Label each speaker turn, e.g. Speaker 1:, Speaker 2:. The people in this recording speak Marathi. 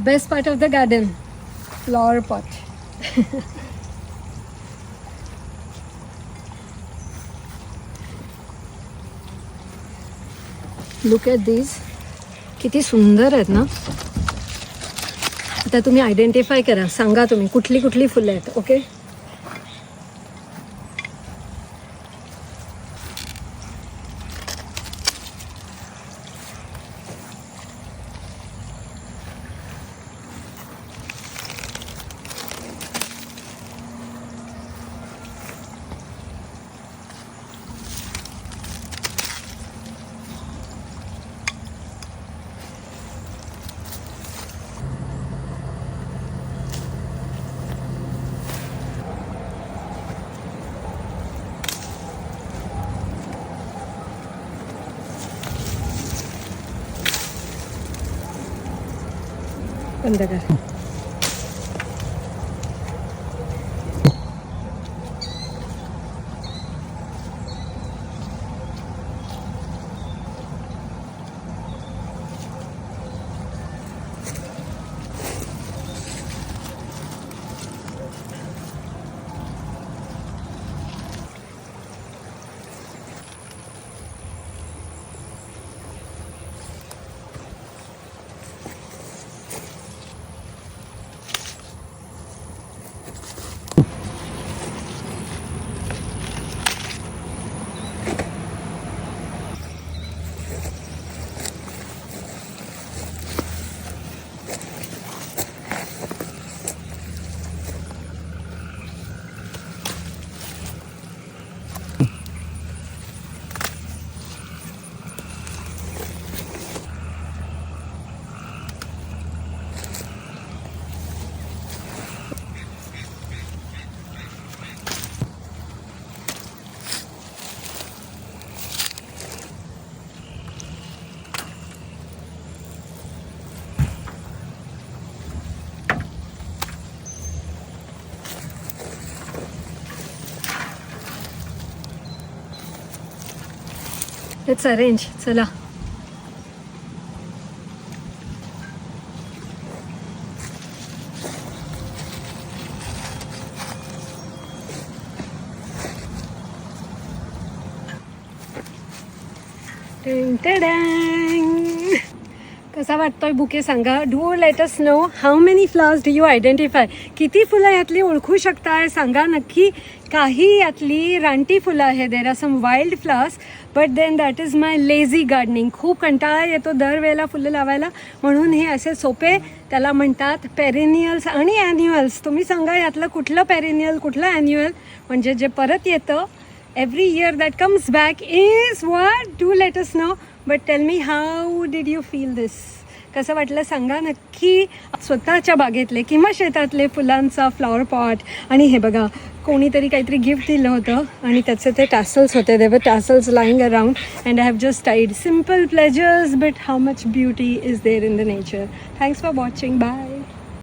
Speaker 1: Best part of the garden, flower pot. Look at these, किती सुंदर आहेत ना. आता तुम्ही आयडेंटिफाय करा, सांगा तुम्ही कुठली कुठली फुलं आहेत. ओके, बंद कर. Let's arrange. चला. कसा वाटतोय बुके सांगा. Do let us know how many flowers do you identify. किती फुलं यातली ओळखू शकताय सांगा नक्की. काही यातली रानटी फुलं आहे, there are some wild flowers, but then that is my lazy gardening. खूप कंटाळा येतो दरवेळेला फुलं लावायला, म्हणून हे असे सोपे त्याला म्हणतात पेरिनियल्स आणि ॲन्युअल्स. तुम्ही सांगा यातलं कुठलं पेरिनियल कुठलं ॲन्युअल, म्हणजे जे परत येतं every year that comes back is what? Do let us know, but tell me how did you feel this. कसं वाटलं सांगा नक्की. स्वतःच्या बागेतले किंवा शेतातले फुलांचा फ्लॉवर पॉट. आणि हे बघा, कोणीतरी काहीतरी गिफ्ट दिलं होतं आणि त्याचे ते टॅसल्स होते. They were tassels lying around and I have just tied. Simple pleasures, but how much beauty is there in the nature. Thanks for watching. Bye.